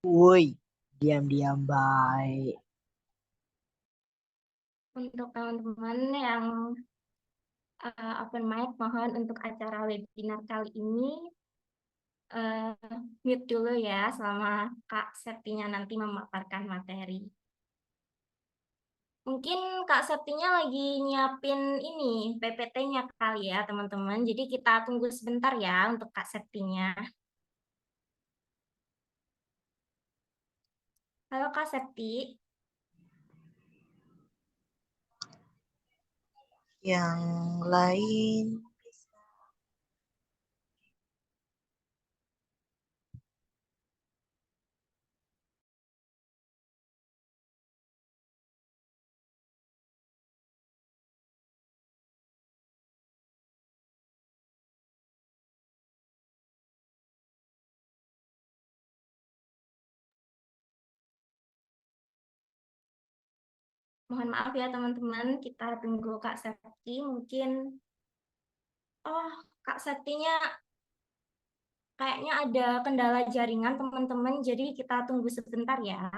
Woi, diam-diam baik. Untuk teman-teman yang open mic, mohon untuk acara webinar kali ini uh, mute dulu ya selama Kak Septinya nanti memaparkan materi. Mungkin Kak Septinya lagi nyiapin ini PPT-nya kali ya teman-teman. Jadi kita tunggu sebentar ya untuk Kak Septinya. Halo Kak Septi. Yang lain Mohon maaf ya teman-teman, kita tunggu Kak Septi. Mungkin, oh Kak Septinya kayaknya ada kendala jaringan teman-teman, jadi kita tunggu sebentar ya.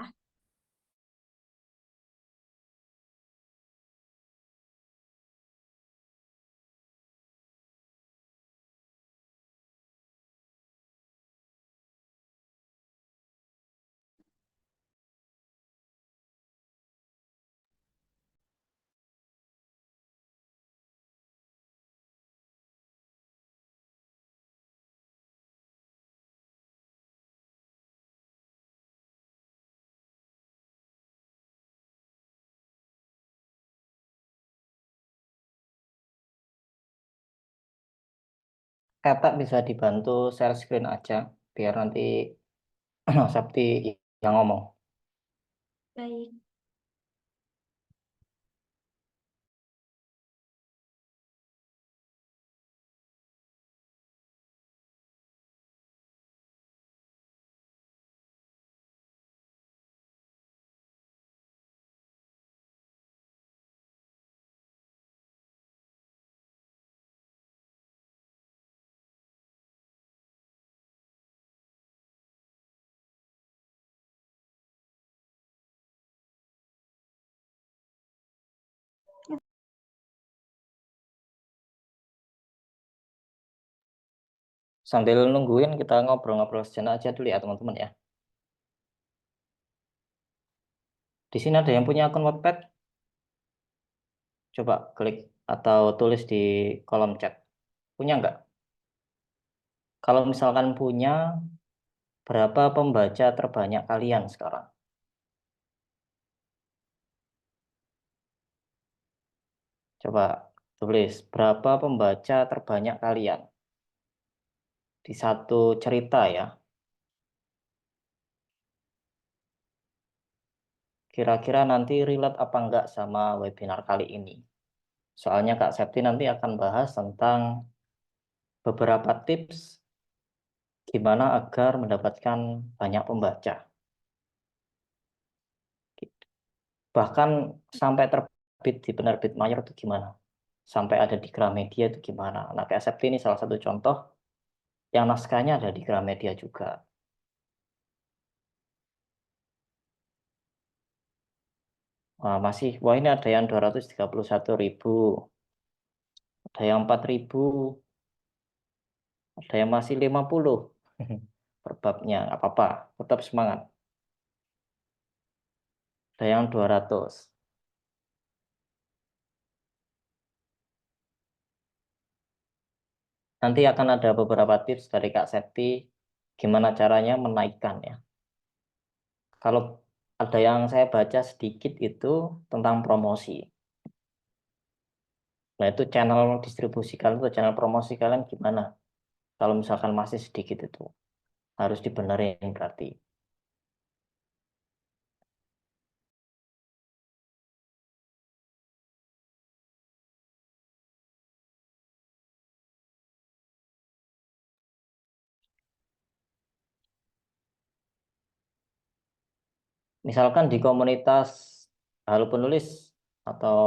Kakak bisa dibantu share screen aja, biar nanti Sabti yang ngomong. Baik. Sambil nungguin, kita ngobrol-ngobrol sejenak aja dulu ya teman-teman ya. Di sini ada yang punya akun Wattpad? Coba klik atau tulis di kolom chat. Punya nggak? Kalau misalkan punya, berapa pembaca terbanyak kalian sekarang? Coba tulis, berapa pembaca terbanyak kalian? Di satu cerita ya. Kira-kira nanti relate apa enggak sama webinar kali ini? Soalnya Kak Septi nanti akan bahas tentang beberapa tips gimana agar mendapatkan banyak pembaca. Bahkan sampai terbit di penerbit mayor itu gimana? Sampai ada di Gramedia itu gimana? Nah, Kak Septi ini salah satu contoh yang naskahnya ada di Gramedia juga. Wah ini ada yang 231.000, ada yang 4.000, ada yang masih 50 per babnya, nggak apa-apa, tetap semangat. Ada yang 200. Nanti akan ada beberapa tips dari Kak Septi gimana caranya menaikkan ya. Kalau ada yang saya baca sedikit itu tentang promosi. Nah itu channel distribusi kalian atau channel promosi kalian gimana? Kalau misalkan masih sedikit itu harus dibenerin berarti. Misalkan di komunitas Halo Penulis atau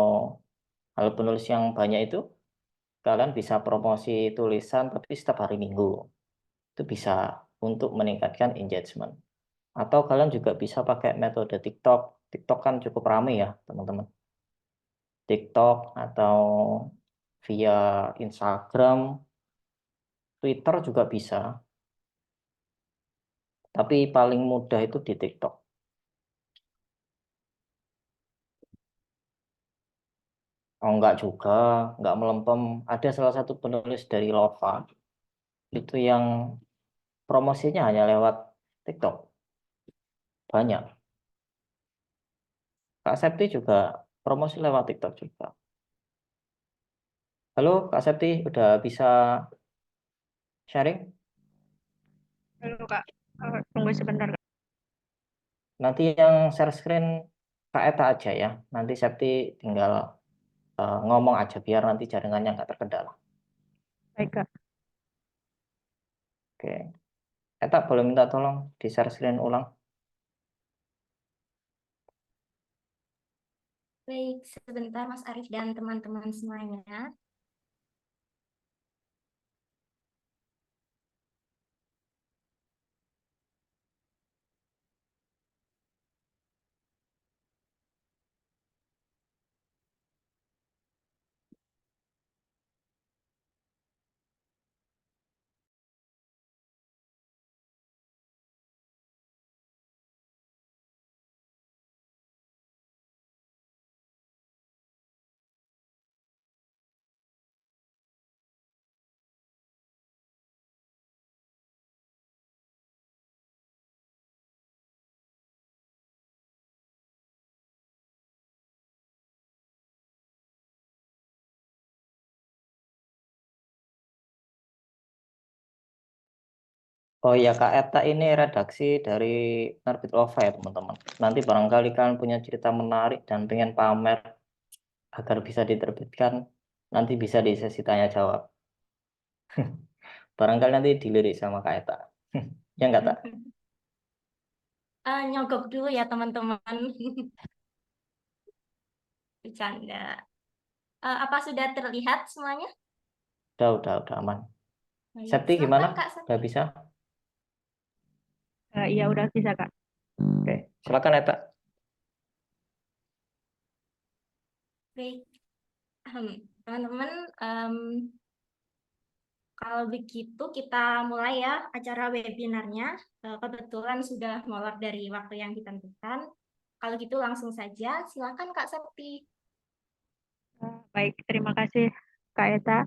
Halo Penulis yang banyak itu, kalian bisa promosi tulisan tapi setiap hari Minggu. Itu bisa untuk meningkatkan engagement. Atau kalian juga bisa pakai metode TikTok. TikTok kan cukup rame ya, teman-teman. TikTok atau via Instagram, Twitter juga bisa. Tapi paling mudah itu di TikTok. Oh, enggak juga, enggak melempem. Ada salah satu penulis dari Lova, itu yang promosinya hanya lewat TikTok. Banyak. Kak Septi juga promosi lewat TikTok juga. Halo, Kak Septi, udah bisa sharing? Halo Kak, tunggu sebentar Kak. Nanti yang share screen Kak Eta aja ya. Nanti Septi tinggal ngomong aja biar nanti jaringannya nggak terkendala. Baik Kak. Oke. Eta boleh minta tolong di share screen ulang. Baik, sebentar Mas Arif dan teman-teman semuanya. Oh iya, Kak Eta ini redaksi dari Penerbit Lova ya, teman-teman. Nanti barangkali kalian punya cerita menarik dan pengen pamer agar bisa diterbitkan, nanti bisa di sesi tanya jawab. Barangkali nanti dilirik sama Kak Eta. Ya enggak, Tak? Nyogok dulu ya teman-teman. Bercanda. Apa sudah terlihat semuanya? Udah aman. Baik, Septi gimana? silakan Kak Udah Septi. bisa? Iya udah bisa Kak. Oke, silakan Eta. Baik, teman-teman, kalau begitu kita mulai ya acara webinarnya. Kebetulan sudah molor dari waktu yang ditentukan. Kalau gitu langsung saja, silakan Kak Septi. Baik, terima kasih Kak Eta.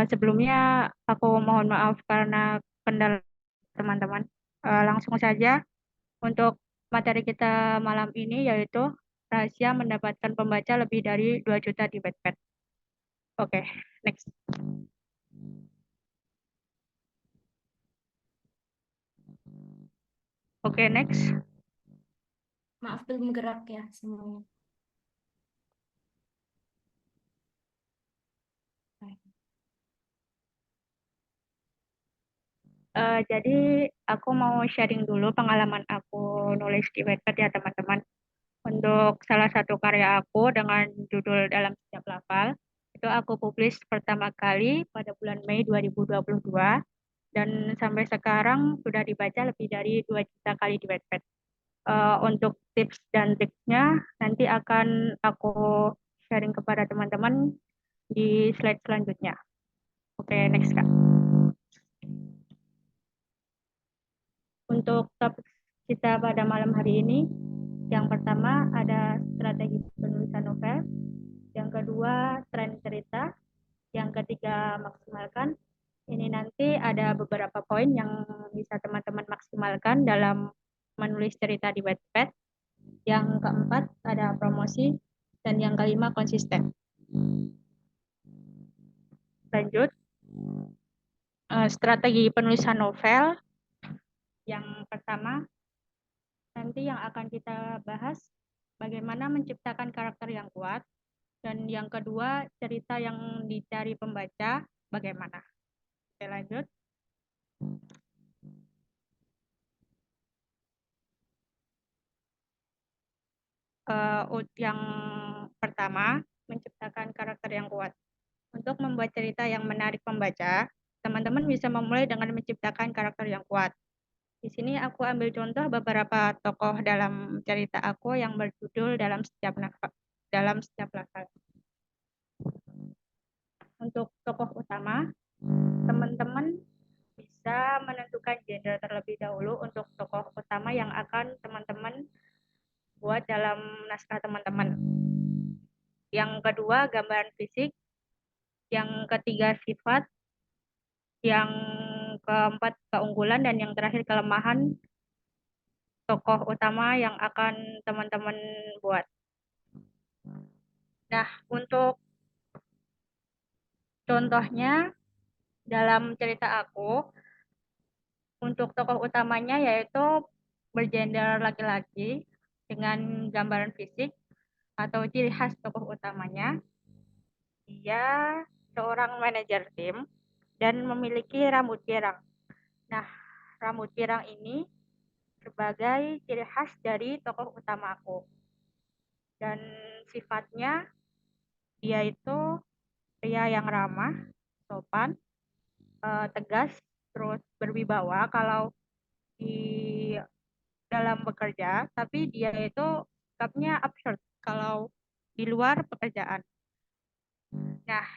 Sebelumnya aku mohon maaf karena kendala teman-teman. Langsung saja untuk materi kita malam ini yaitu rahasia mendapatkan pembaca lebih dari 2 juta di Wattpad. Oke, next. Oke, next. Maaf belum gerak ya semuanya. Jadi aku mau sharing dulu pengalaman aku nulis di Wattpad ya teman-teman. Untuk salah satu karya aku dengan judul Dalam Setiap Lafal, itu aku publish pertama kali pada bulan Mei 2022 dan sampai sekarang sudah dibaca lebih dari 2 juta kali di Wattpad. Untuk tips dan triknya nanti akan aku sharing kepada teman-teman di slide selanjutnya. Oke, next Kak. Untuk topik kita pada malam hari ini, yang pertama ada strategi penulisan novel, yang kedua tren cerita, yang ketiga maksimalkan. Ini nanti ada beberapa poin yang bisa teman-teman maksimalkan dalam menulis cerita di Wattpad. Yang keempat ada promosi, dan yang kelima konsisten. Lanjut, strategi penulisan novel. Yang pertama, nanti yang akan kita bahas bagaimana menciptakan karakter yang kuat, dan yang kedua cerita yang dicari pembaca bagaimana. Oke, lanjut. Yang pertama, menciptakan karakter yang kuat. Untuk membuat cerita yang menarik pembaca, teman-teman bisa memulai dengan menciptakan karakter yang kuat. Di sini aku ambil contoh beberapa tokoh dalam cerita aku yang berjudul dalam setiap level. Untuk tokoh utama, teman-teman bisa menentukan gender terlebih dahulu untuk tokoh utama yang akan teman-teman buat dalam naskah teman-teman. Yang kedua, gambaran fisik. Yang ketiga, sifat. Yang keempat, keunggulan. Dan yang terakhir, kelemahan tokoh utama yang akan teman-teman buat. Nah, untuk contohnya dalam cerita aku, untuk tokoh utamanya yaitu bergender laki-laki dengan gambaran fisik atau ciri khas tokoh utamanya. Dia seorang manajer tim dan memiliki rambut pirang. Nah, rambut pirang ini sebagai ciri khas dari tokoh utama aku. Dan sifatnya dia itu pria yang ramah, sopan, tegas, terus berwibawa kalau di dalam bekerja, tapi dia itu sikapnya absurd kalau di luar pekerjaan. Nah,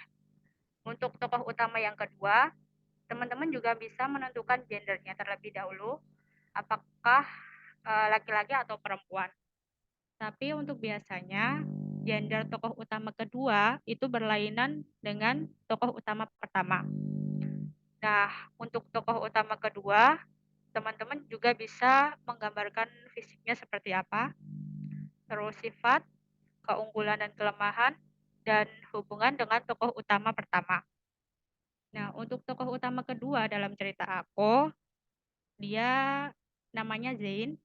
untuk tokoh utama yang kedua, teman-teman juga bisa menentukan gendernya terlebih dahulu, apakah laki-laki atau perempuan. Tapi untuk biasanya, gender tokoh utama kedua itu berlainan dengan tokoh utama pertama. Nah, untuk tokoh utama kedua, teman-teman juga bisa menggambarkan fisiknya seperti apa, terus sifat, keunggulan dan kelemahan, dan hubungan dengan tokoh utama pertama. Nah, untuk tokoh utama kedua dalam cerita aku, dia namanya Zain.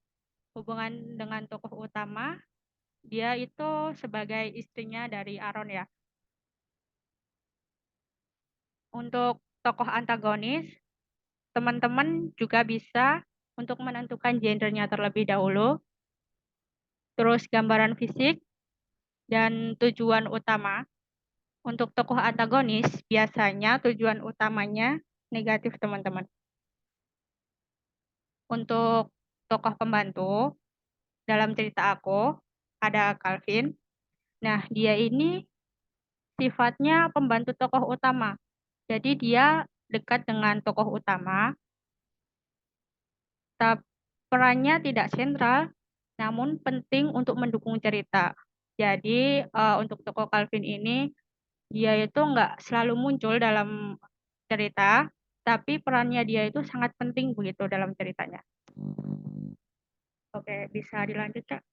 Hubungan dengan tokoh utama, dia itu sebagai istrinya dari Aaron ya. Untuk tokoh antagonis, teman-teman juga bisa untuk menentukan gendernya terlebih dahulu, terus gambaran fisik, dan tujuan utama. Untuk tokoh antagonis, biasanya tujuan utamanya negatif, teman-teman. Untuk tokoh pembantu, dalam cerita aku, ada Calvin. Nah, dia ini sifatnya pembantu tokoh utama. Jadi dia dekat dengan tokoh utama, tapi perannya tidak sentral, namun penting untuk mendukung cerita. Jadi untuk tokoh Calvin ini, dia itu nggak selalu muncul dalam cerita, tapi perannya dia itu sangat penting begitu dalam ceritanya. Oke, bisa dilanjut, Kak?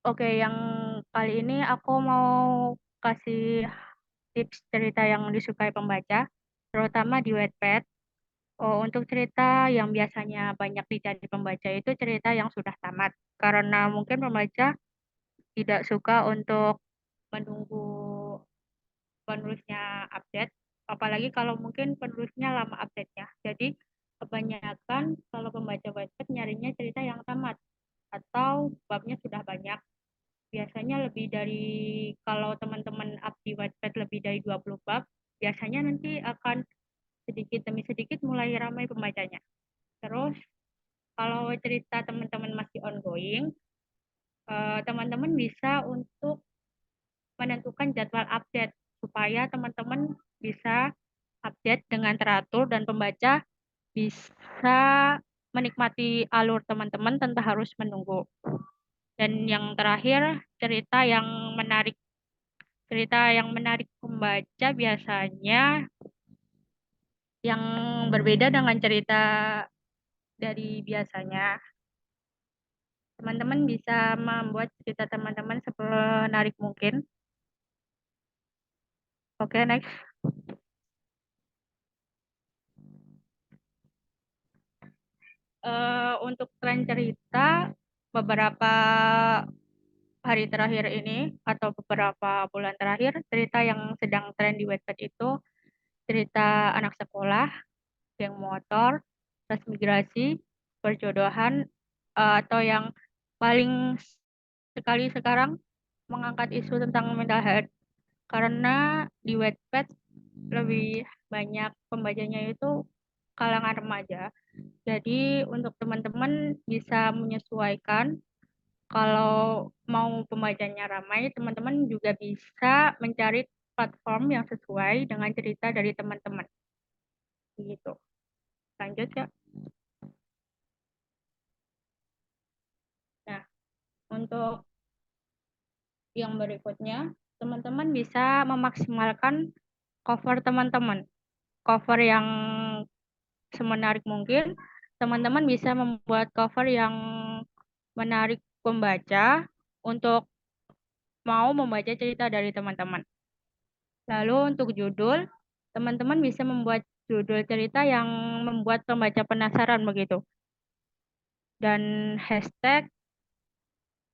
Oke, yang kali ini aku mau kasih tips cerita yang disukai pembaca, terutama di Wattpad. Untuk cerita yang biasanya banyak dicari pembaca itu cerita yang sudah tamat, karena mungkin pembaca tidak suka untuk menunggu penulisnya update, apalagi kalau mungkin penulisnya lama update-nya. Jadi kebanyakan kalau pembaca Wattpad nyarinya cerita yang tamat atau babnya sudah banyak. Biasanya lebih dari, kalau teman-teman up di Wattpad lebih dari 20 bab, biasanya nanti akan sedikit demi sedikit mulai ramai pembacanya. Terus kalau cerita teman-teman masih ongoing, teman-teman bisa untuk menentukan jadwal update supaya teman-teman bisa update dengan teratur dan pembaca bisa menikmati alur teman-teman tanpa harus menunggu. Dan yang terakhir, cerita yang menarik pembaca biasanya yang berbeda dengan cerita dari biasanya. Teman-teman bisa membuat cerita teman-teman semenarik mungkin. Oke, next. Untuk tren cerita beberapa hari terakhir ini atau beberapa bulan terakhir, cerita yang sedang tren di Wattpad itu cerita anak sekolah, geng motor, transmigrasi, perjodohan, atau yang paling sekali sekarang mengangkat isu tentang mental health. Karena di Wattpad lebih banyak pembacanya itu kalangan remaja. Jadi untuk teman-teman bisa menyesuaikan. Kalau mau pembacanya ramai, teman-teman juga bisa mencari platform yang sesuai dengan cerita dari teman-teman. Gitu. Lanjut ya. Nah, untuk yang berikutnya, teman-teman bisa memaksimalkan cover teman-teman. Cover yang semenarik mungkin. Teman-teman bisa membuat cover yang menarik pembaca untuk mau membaca cerita dari teman-teman. Lalu untuk judul, teman-teman bisa membuat judul cerita yang membuat pembaca penasaran begitu. Dan hashtag,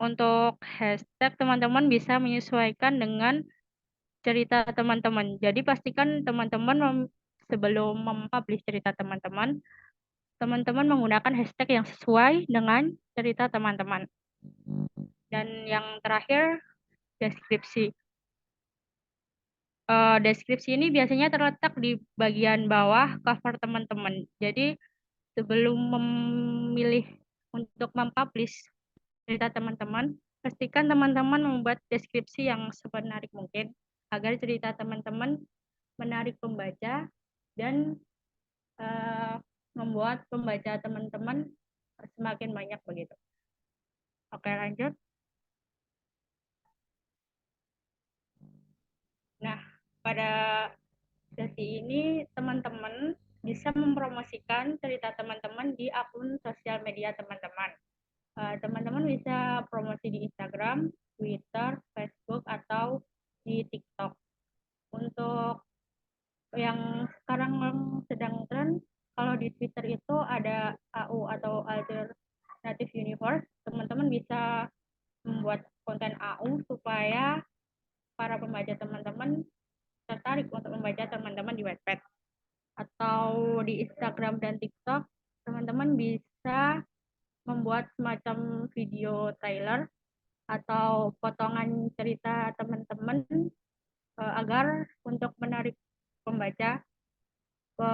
untuk hashtag teman-teman bisa menyesuaikan dengan cerita teman-teman. Jadi pastikan teman-teman sebelum mempublish cerita teman-teman, teman-teman menggunakan hashtag yang sesuai dengan cerita teman-teman. Dan yang terakhir, deskripsi. Deskripsi ini biasanya terletak di bagian bawah cover teman-teman. Jadi sebelum memilih untuk mempublish cerita teman-teman, pastikan teman-teman membuat deskripsi yang semenarik mungkin agar cerita teman-teman menarik pembaca dan membuat pembaca teman-teman semakin banyak begitu. Oke, lanjut. Nah, pada sesi ini teman-teman bisa mempromosikan cerita teman-teman di akun sosial media teman-teman. Teman-teman bisa promosi di Instagram, Twitter, Facebook, atau di TikTok. Untuk yang sekarang sedang tren, kalau di Twitter itu ada AU atau Alternative Universe, teman-teman bisa membuat konten AU supaya para pembaca teman-teman tertarik untuk membaca teman-teman di Wattpad. Atau di Instagram dan TikTok, teman-teman bisa membuat semacam video trailer atau potongan cerita teman-teman agar untuk menarik pembaca ke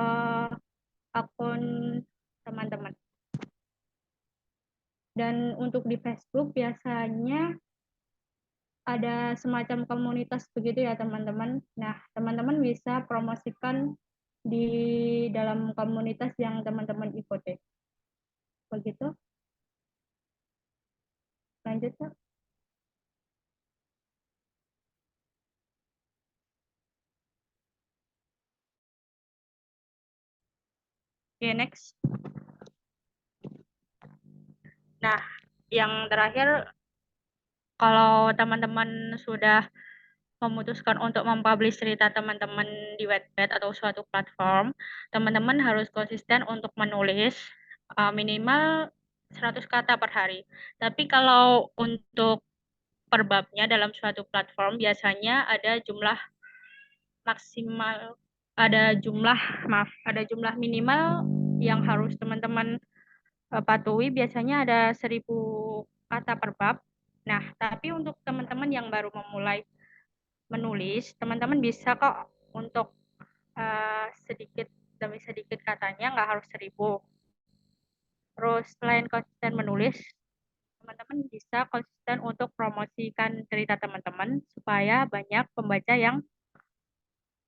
akun teman-teman. Dan untuk di Facebook biasanya ada semacam komunitas begitu ya teman-teman. Nah, teman-teman bisa promosikan di dalam komunitas yang teman-teman ikuti. Begitu. Lanjut, Pak. Oke, next. Nah, yang terakhir, kalau teman-teman sudah memutuskan untuk mempublish cerita teman-teman di Wattpad atau suatu platform, teman-teman harus konsisten untuk menulis minimal 100 kata per hari. Tapi kalau untuk per babnya dalam suatu platform biasanya ada jumlah maksimal, ada jumlah minimal yang harus teman-teman patuhi, biasanya ada 1000 kata per bab. Nah, tapi untuk teman-teman yang baru memulai menulis, teman-teman bisa kok untuk sedikit demi sedikit katanya, nggak harus 1000. Terus selain konsisten menulis, teman-teman bisa konsisten untuk promosikan cerita teman-teman supaya banyak pembaca yang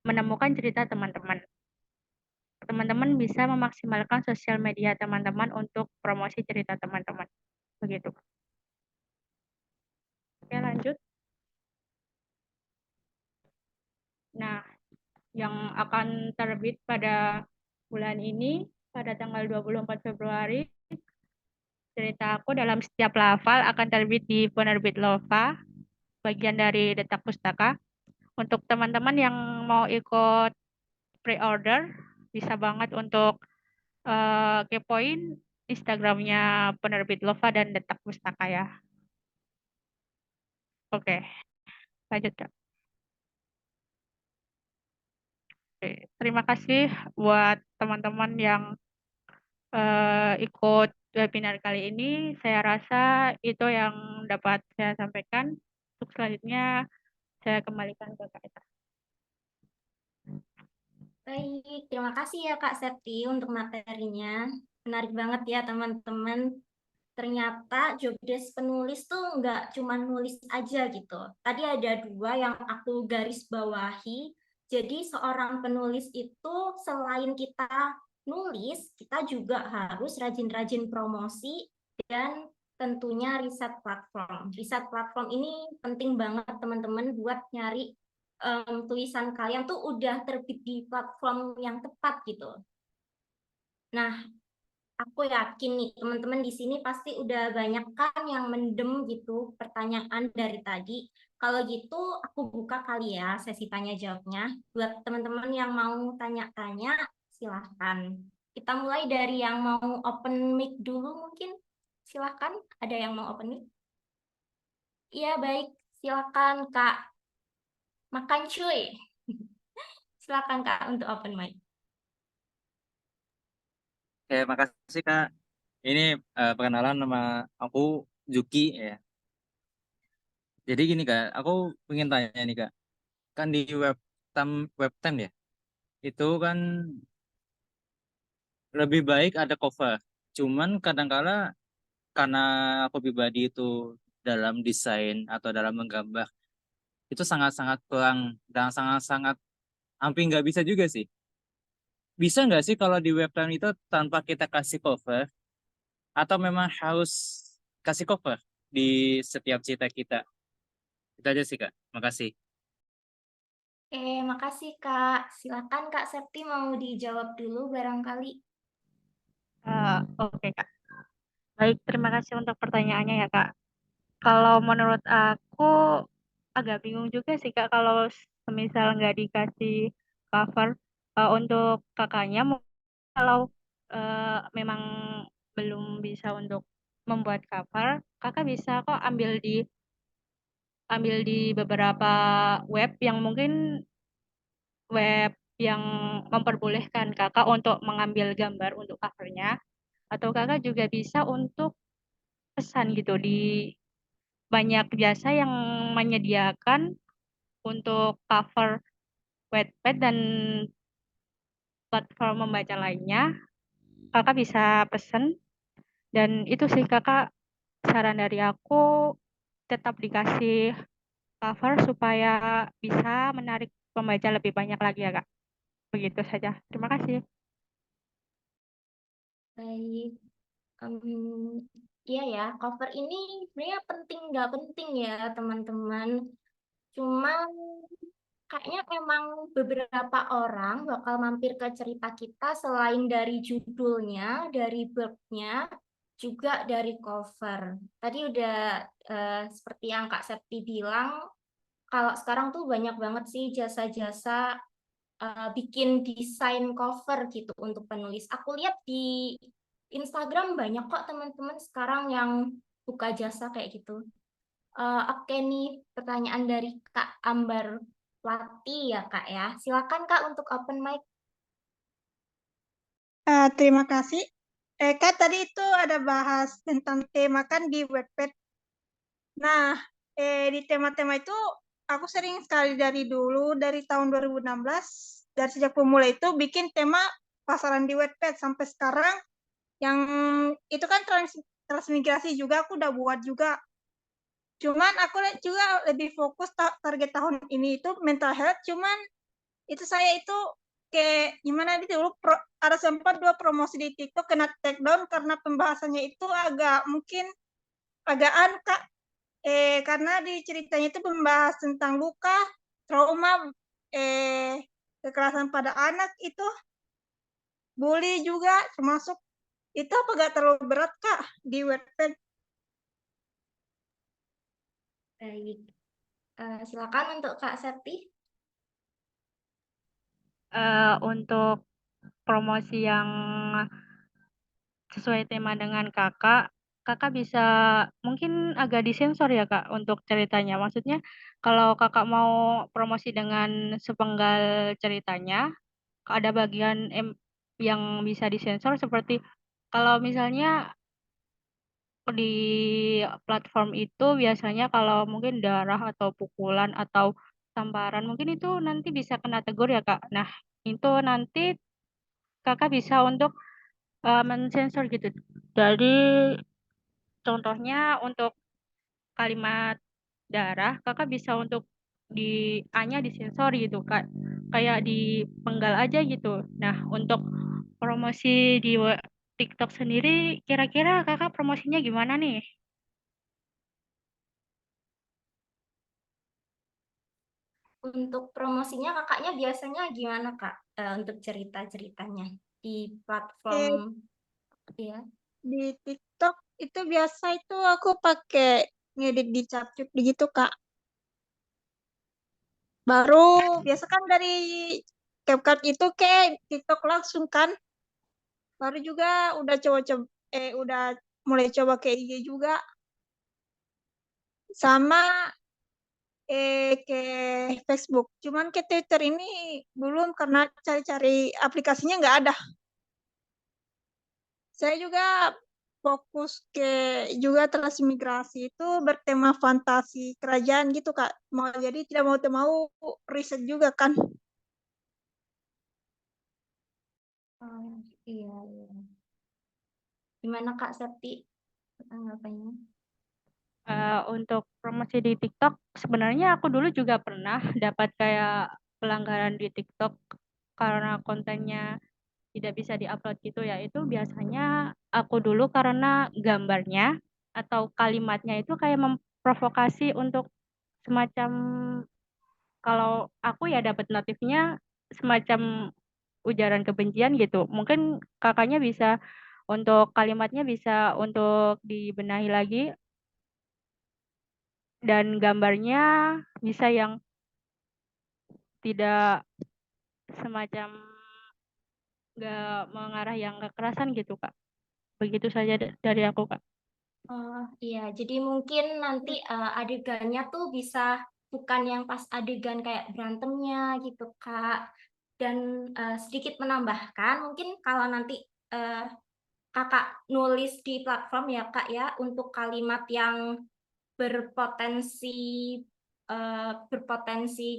menemukan cerita teman-teman. Teman-teman bisa memaksimalkan sosial media teman-teman untuk promosi cerita teman-teman. Begitu. Oke, lanjut. Nah, yang akan terbit pada bulan ini, pada tanggal 24 Februari, cerita aku dalam setiap lafal akan terbit di penerbit Lova, bagian dari Detak Pustaka. Untuk teman-teman yang mau ikut pre-order, bisa banget untuk kepoin Instagramnya penerbit Lova dan Detak Pustaka ya. Oke, lanjut Kak. Oke, terima kasih buat teman-teman yang ikut webinar kali ini. Saya rasa itu yang dapat saya sampaikan. Untuk selanjutnya saya kembalikan ke Kak Eta. Baik, terima kasih ya Kak Septi untuk materinya. Menarik banget ya teman-teman. Ternyata jobdesk penulis tuh nggak cuma nulis aja gitu. Tadi ada dua yang aku garis bawahi. Jadi seorang penulis itu selain kita nulis, kita juga harus rajin-rajin promosi dan tentunya riset platform. Riset platform ini penting banget teman-teman buat nyari tulisan kalian tuh udah terbit di platform yang tepat gitu. Nah, aku yakin nih teman-teman di sini pasti udah banyak kan yang mendem gitu pertanyaan dari tadi. Kalau gitu aku buka kali ya sesi tanya jawabnya. Buat teman-teman yang mau tanya-tanya silahkan. Kita mulai dari yang mau open mic dulu mungkin. Silahkan, ada yang mau open mic? Iya baik, silahkan Kak. Makan cuy. Silahkan Kak untuk open mic. Oke, makasih Kak. Ini perkenalan nama aku Juki ya. Jadi gini Kak, aku ingin tanya nih Kak. Kan di webtem ya, itu kan lebih baik ada cover. Cuman kadangkala karena aku pribadi itu dalam desain atau dalam menggambar itu sangat-sangat kurang dan sangat-sangat hampir nggak bisa juga sih. Bisa nggak sih kalau di webtem itu tanpa kita kasih cover atau memang harus kasih cover di setiap cerita kita? Itu aja sih Kak. Makasih. Oke, makasih Kak. Silakan Kak Septi mau dijawab dulu barangkali. Oke, Kak. Baik, terima kasih untuk pertanyaannya ya, Kak. Kalau menurut aku agak bingung juga sih, Kak, kalau semisal nggak dikasih cover. Untuk kakaknya, kalau memang belum bisa untuk membuat cover, kakak bisa kok ambil di beberapa web yang mungkin web yang memperbolehkan kakak untuk mengambil gambar untuk covernya, atau kakak juga bisa untuk pesan gitu di banyak jasa yang menyediakan untuk cover Wattpad dan platform membaca lainnya. Kakak bisa pesen, dan itu sih kakak, saran dari aku tetap dikasih cover supaya bisa menarik pembaca lebih banyak lagi ya Kak. Begitu saja. Terima kasih. Baik. Iya ya, cover ini sebenarnya penting nggak penting ya teman-teman. Cuman kayaknya memang beberapa orang bakal mampir ke cerita kita selain dari judulnya, dari blurb-nya, juga dari cover. Tadi udah seperti yang Kak Septi bilang, kalau sekarang tuh banyak banget sih jasa-jasa bikin desain cover gitu untuk penulis. Aku lihat di Instagram banyak kok teman-teman sekarang yang buka jasa kayak gitu. Oke nih, pertanyaan dari Kak Ambar Wati ya Kak ya. Silakan Kak untuk open mic. Terima kasih. Kak, tadi itu ada bahas tentang tema kan di Wattpad. Nah, di tema-tema itu aku sering sekali dari dulu, dari tahun 2016, dari sejak pemula itu bikin tema pasaran di Wattpad sampai sekarang. Yang itu kan transmigrasi juga aku udah buat juga. Cuman aku juga lebih fokus target tahun ini itu mental health. Cuman itu saya itu kayak gimana nih dulu ada sempat dua promosi di TikTok kena take down karena pembahasannya itu mungkin agak Kak, karena di ceritanya itu membahas tentang luka, trauma, kekerasan pada anak itu, bully juga termasuk. Itu apa gak terlalu berat Kak di Wattpad? Baik. Silakan untuk Kak Septi. Untuk promosi yang sesuai tema dengan kakak, kakak bisa mungkin agak disensor ya Kak untuk ceritanya. Maksudnya kalau kakak mau promosi dengan sepenggal ceritanya, ada bagian yang bisa disensor, seperti kalau misalnya di platform itu biasanya kalau mungkin darah atau pukulan atau tamparan, mungkin itu nanti bisa kena tegur ya Kak. Nah, itu nanti Kakak bisa untuk mensensor gitu. Jadi contohnya untuk kalimat darah, Kakak bisa untuk di A-nya disensor gitu Kak. Kayak dipenggal aja gitu. Nah, untuk promosi di TikTok sendiri, kira-kira Kakak promosinya gimana nih? Untuk promosinya kakaknya biasanya gimana Kak? Untuk cerita-ceritanya di platform ya. Di TikTok itu biasa itu aku pakai ngedit di CapCut gitu Kak. Baru biasa kan dari CapCut itu ke TikTok langsung kan. Baru juga udah coba-coba udah mulai coba ke IG juga. Sama ke Facebook. Cuman ke Twitter ini belum karena cari-cari aplikasinya nggak ada. Saya juga fokus ke juga transmigrasi itu bertema fantasi kerajaan gitu Kak. Mau jadi tidak mau riset juga kan. Oh, iya, iya. Gimana Kak Septi tanggapannya? Untuk promosi di TikTok, sebenarnya aku dulu juga pernah dapat kayak pelanggaran di TikTok karena kontennya tidak bisa diupload gitu ya. Itu biasanya aku dulu karena gambarnya atau kalimatnya itu kayak memprovokasi untuk semacam, kalau aku ya dapat notifnya semacam ujaran kebencian gitu. Mungkin kakaknya bisa untuk kalimatnya bisa untuk dibenahi lagi, dan gambarnya bisa yang tidak semacam nggak mengarah yang kekerasan gitu Kak. Begitu saja dari aku Kak. Oh iya, jadi mungkin nanti adegannya tuh bisa bukan yang pas adegan kayak berantemnya gitu Kak. Dan sedikit menambahkan, mungkin kalau nanti Kakak nulis di platform ya Kak ya, untuk kalimat yang berpotensi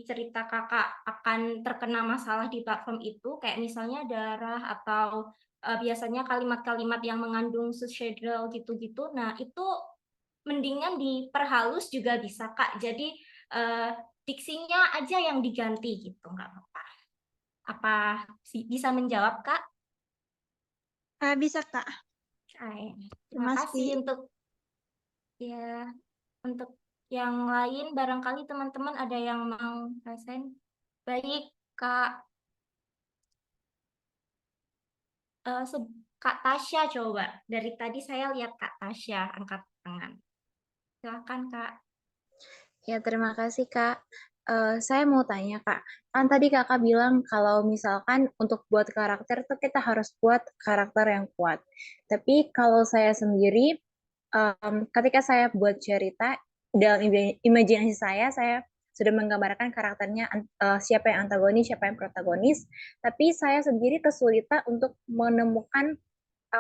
cerita Kakak akan terkena masalah di platform itu, kayak misalnya darah atau biasanya kalimat-kalimat yang mengandung suicidal gitu-gitu. Nah, itu mendingan diperhalus juga bisa, Kak. Jadi diksinya aja yang diganti gitu, nggak apa-apa. Apa bisa menjawab, Kak? Bisa Kak. Terima kasih untuk ya. Untuk yang lain, barangkali teman-teman ada yang mau present. Baik, Kak. Kak Tasya coba. Dari tadi saya lihat Kak Tasya angkat tangan. Silakan, Kak. Ya, terima kasih, Kak. Saya mau tanya, Kak. Kan tadi Kakak bilang kalau misalkan untuk buat karakter tuh kita harus buat karakter yang kuat. Tapi kalau saya sendiri, ketika saya buat cerita, dalam imajinasi saya sudah menggambarkan karakternya, siapa yang antagonis, siapa yang protagonis. Tapi saya sendiri kesulitan untuk menemukan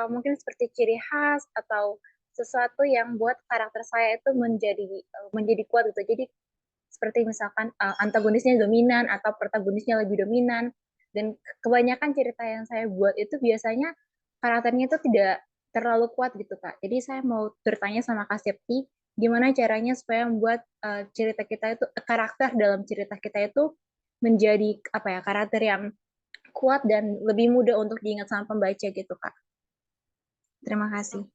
mungkin seperti ciri khas atau sesuatu yang buat karakter saya itu menjadi kuat gitu. Jadi seperti misalkan antagonisnya dominan atau protagonisnya lebih dominan, dan kebanyakan cerita yang saya buat itu biasanya karakternya itu tidak terlalu kuat gitu Kak. Jadi saya mau bertanya sama Kak Septi, gimana caranya supaya membuat cerita kita itu, karakter dalam cerita kita itu menjadi apa ya, karakter yang kuat dan lebih mudah untuk diingat sama pembaca gitu Kak. Terima kasih.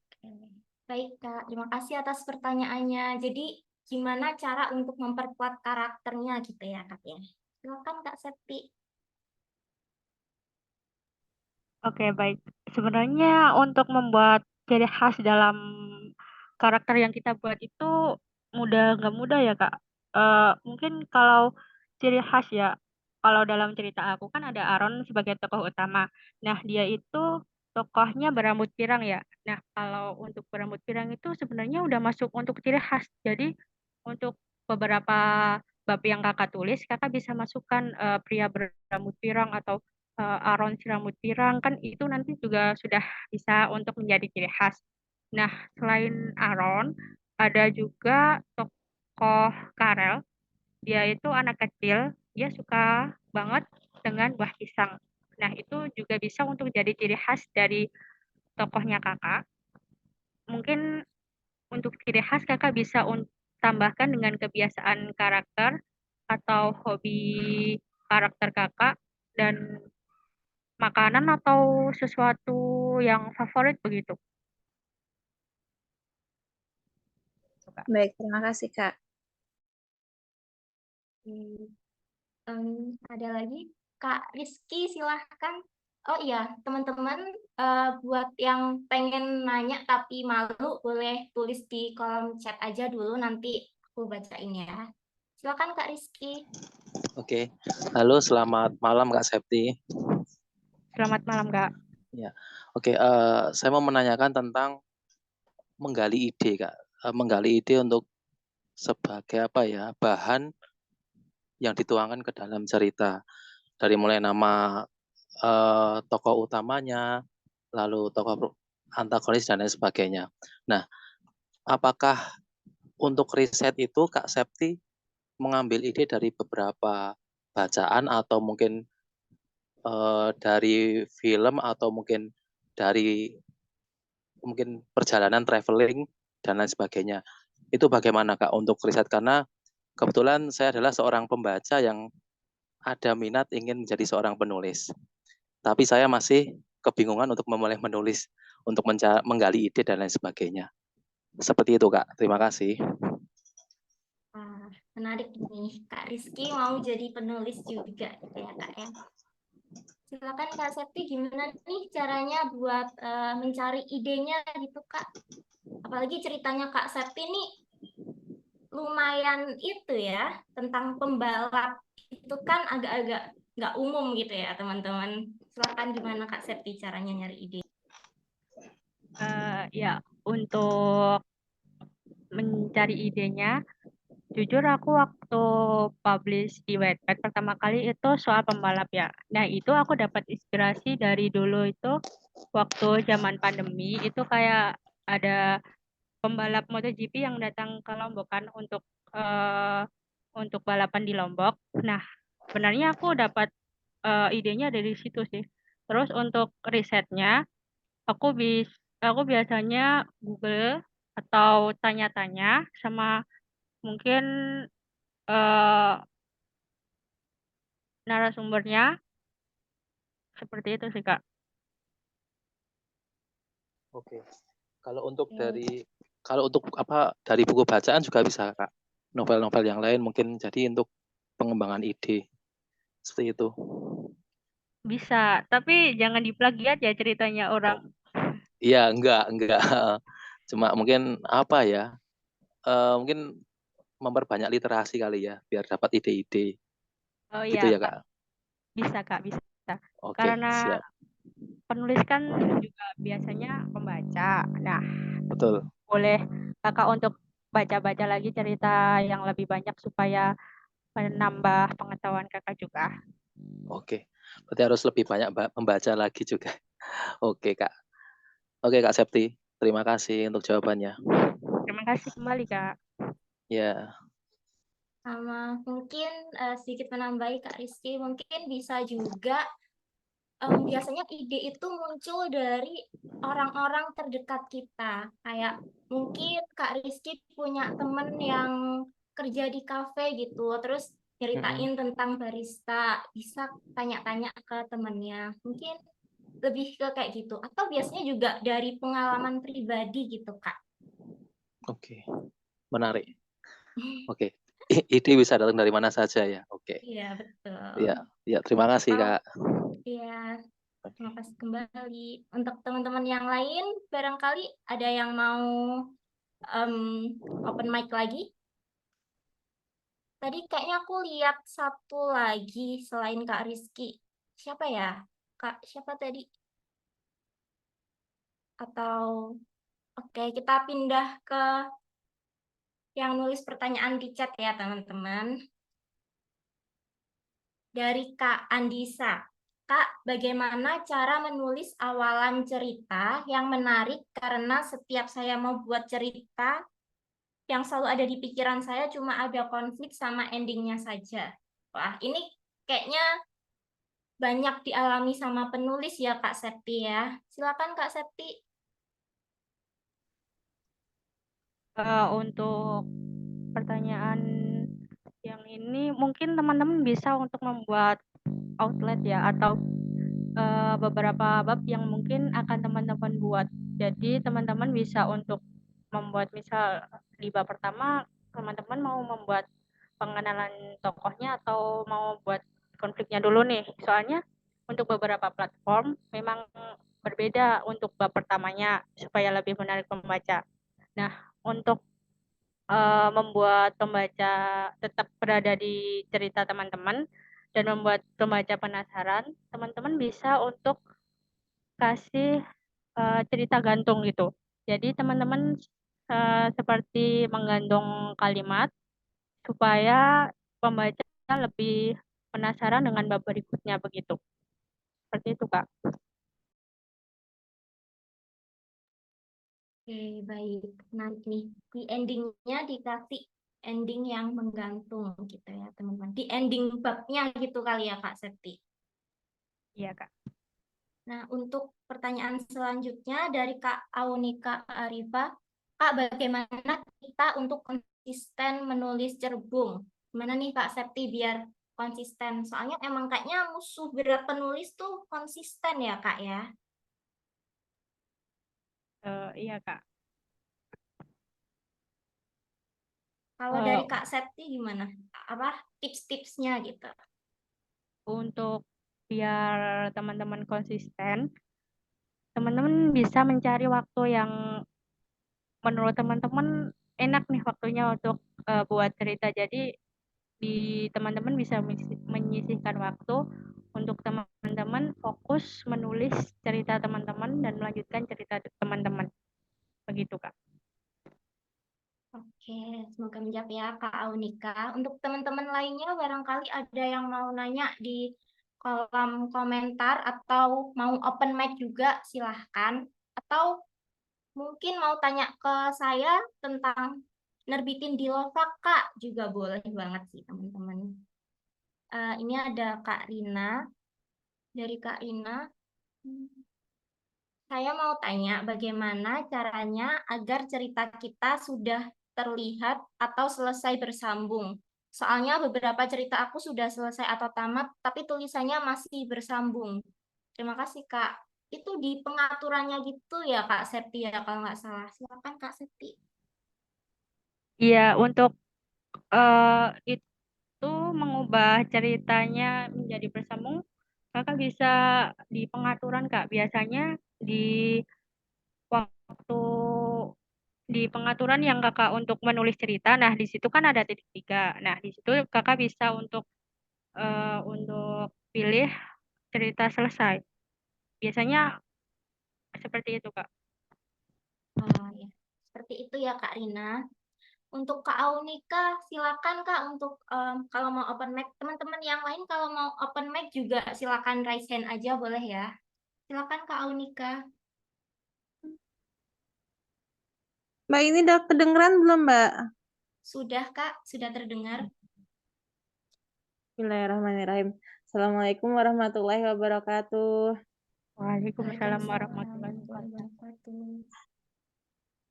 Baik, Kak. Terima kasih atas pertanyaannya. Jadi, gimana cara untuk memperkuat karakternya gitu ya, Kak ya? Silakan, Kak Septi. Oke, baik. Sebenarnya untuk membuat ciri khas dalam karakter yang kita buat itu nggak mudah ya, Kak. Mungkin kalau ciri khas ya, kalau dalam cerita aku kan ada Aaron sebagai tokoh utama. Nah, dia itu tokohnya berambut pirang ya. Nah, kalau untuk berambut pirang itu sebenarnya udah masuk untuk ciri khas. Jadi, untuk beberapa bab yang kakak tulis, kakak bisa masukkan pria berambut pirang atau Aaron Siramut Tirang, kan itu nanti juga sudah bisa untuk menjadi ciri khas. Nah, selain Aaron, ada juga tokoh Karel. Dia itu anak kecil, dia suka banget dengan buah pisang. Nah, itu juga bisa untuk jadi ciri khas dari tokohnya kakak. Mungkin untuk ciri khas kakak bisa tambahkan dengan kebiasaan karakter atau hobi karakter kakak dan makanan atau sesuatu yang favorit begitu. Kak. Baik, terima kasih, Kak. Ada lagi? Kak Rizky, silahkan. Oh iya, teman-teman, buat yang pengen nanya tapi malu, boleh tulis di kolom chat aja dulu, nanti aku bacain ya. Silakan Kak Rizky. Oke, halo, selamat malam Kak Septi. Selamat malam, Kak. Ya, oke. Saya mau menanyakan tentang menggali ide, Kak. Menggali ide untuk sebagai apa ya, bahan yang dituangkan ke dalam cerita. Dari mulai nama tokoh utamanya, lalu tokoh antagonis dan lain sebagainya. Nah, apakah untuk riset itu Kak Septi mengambil ide dari beberapa bacaan atau mungkin dari film atau mungkin dari perjalanan traveling dan lain sebagainya. Itu bagaimana Kak untuk riset? Karena kebetulan saya adalah seorang pembaca yang ada minat ingin menjadi seorang penulis. Tapi saya masih kebingungan untuk memulai menulis, untuk menggali ide dan lain sebagainya. Seperti itu Kak. Terima kasih. Menarik nih, Kak Rizky mau jadi penulis juga ya Kak ya. Silakan Kak Septi, gimana nih caranya buat mencari idenya gitu Kak? Apalagi ceritanya Kak Septi nih lumayan itu ya, tentang pembalap itu kan agak-agak nggak umum gitu ya teman-teman. Silakan gimana Kak Septi caranya nyari ide? Ya, untuk mencari idenya, jujur aku waktu publish di Wattpad pertama kali itu soal pembalap ya. Nah, itu aku dapat inspirasi dari dulu itu waktu zaman pandemi itu kayak ada pembalap MotoGP yang datang ke Lombok kan untuk balapan di Lombok. Nah, sebenarnya aku dapat idenya dari situ sih. Terus untuk risetnya, aku biasanya Google atau tanya-tanya sama mungkin eh, narasumbernya seperti itu sih Kak. Oke. Kalau untuk apa dari buku bacaan juga bisa Kak. Novel-novel yang lain mungkin jadi untuk pengembangan ide. Seperti itu. Bisa, tapi jangan diplagiat ya ceritanya orang. Iya, enggak. Cuma mungkin apa ya? Mungkin memperbanyak literasi kali ya, biar dapat ide-ide. Oh Gitu iya ya, Kak, Kak. bisa Kak, bisa. Oke, Karena siap. penulis kan juga biasanya pembaca. Nah, Betul. boleh Kakak untuk baca-baca lagi cerita yang lebih banyak supaya menambah pengetahuan Kakak juga. Oke. Berarti harus lebih banyak membaca lagi juga. Oke, Kak. Oke, Kak Septi. Terima kasih untuk jawabannya. Terima kasih kembali Kak. Ya. Sama mungkin sedikit menambahi Kak Rizky, mungkin bisa juga biasanya ide itu muncul dari orang-orang terdekat kita. Kayak mungkin Kak Rizky punya temen yang kerja di kafe gitu, terus ceritain tentang barista, bisa tanya-tanya ke temennya. Mungkin lebih ke kayak gitu. Atau biasanya juga dari pengalaman pribadi gitu, Kak. Oke. Menarik. Oke. Ide bisa datang dari mana saja ya. Oke. Iya, betul. Ya, terima kasih, Kak. Iya. Terima kasih kembali. Untuk teman-teman yang lain, barangkali ada yang mau open mic lagi. Tadi kayaknya aku lihat satu lagi selain Kak Rizky. Siapa ya? Kak, siapa tadi? Atau, oke, kita pindah ke yang nulis pertanyaan di chat ya, teman-teman. Dari Kak Andisa. Kak, bagaimana cara menulis awalan cerita yang menarik karena setiap saya mau buat cerita yang selalu ada di pikiran saya cuma ada konflik sama endingnya saja. Wah, ini kayaknya banyak dialami sama penulis ya Kak Septi ya. Silakan Kak Septi. Untuk pertanyaan yang ini mungkin teman-teman bisa untuk membuat outlet ya atau beberapa bab yang mungkin akan teman-teman buat. Jadi teman-teman bisa untuk membuat misal di bab pertama teman-teman mau membuat pengenalan tokohnya atau mau buat konfliknya dulu nih. Soalnya untuk beberapa platform memang berbeda untuk bab pertamanya supaya lebih menarik pembaca. Nah, untuk membuat pembaca tetap berada di cerita teman-teman dan membuat pembaca penasaran, teman-teman bisa untuk kasih cerita gantung gitu. Jadi teman-teman seperti menggantung kalimat supaya pembaca lebih penasaran dengan bab berikutnya begitu. Seperti itu, Kak. Oke, baik. Nanti di endingnya dikasih ending yang menggantung gitu ya teman-teman. Di ending babnya gitu kali ya Kak Septi. Iya, Kak. Nah, untuk pertanyaan selanjutnya dari Kak Aunika Arifa, Kak, bagaimana kita untuk konsisten menulis cerbung? Gimana nih Kak Septi biar konsisten? Soalnya emang kayaknya musuh berat penulis tuh konsisten ya Kak ya. Iya, Kak. Kalau dari Kak Septi gimana? Apa tips-tipsnya gitu? Untuk biar teman-teman konsisten, teman-teman bisa mencari waktu yang menurut teman-teman enak nih waktunya untuk buat cerita. Jadi teman-teman bisa menyisihkan waktu untuk teman-teman fokus menulis cerita teman-teman dan melanjutkan cerita teman-teman. Begitu, Kak. Oke, semoga menjawab ya Kak Aunika. Untuk teman-teman lainnya barangkali ada yang mau nanya di kolom komentar atau mau open mic juga silahkan. Atau mungkin mau tanya ke saya tentang nerbitin di Lovak Kak juga boleh banget sih teman-teman. Ini ada Kak Rina. Dari Kak Rina. Saya mau tanya bagaimana caranya agar cerita kita sudah terlihat atau selesai bersambung. Soalnya beberapa cerita aku sudah selesai atau tamat, tapi tulisannya masih bersambung. Terima kasih, Kak. Itu di pengaturannya gitu ya, Kak Septi ya, kalau nggak salah. Silakan, Kak Septi. Iya, untuk itu mengubah ceritanya menjadi bersambung, Kakak bisa di pengaturan, Kak. Biasanya di waktu di pengaturan yang Kakak untuk menulis cerita, nah di situ kan ada titik 3. Nah, di situ Kakak bisa untuk pilih cerita selesai. Biasanya seperti itu, Kak. Oh, ya. Seperti itu ya, Kak Rina. Untuk Kak Aunika, silakan Kak untuk kalau mau open mic. Teman-teman yang lain kalau mau open mic juga silakan raise hand aja boleh ya. Silakan Kak Aunika. Mbak, ini udah kedengeran belum, Mbak? Sudah Kak, sudah terdengar. Bismillahirrahmanirrahim. Assalamualaikum warahmatullahi wabarakatuh. Waalaikumsalam warahmatullahi wabarakatuh.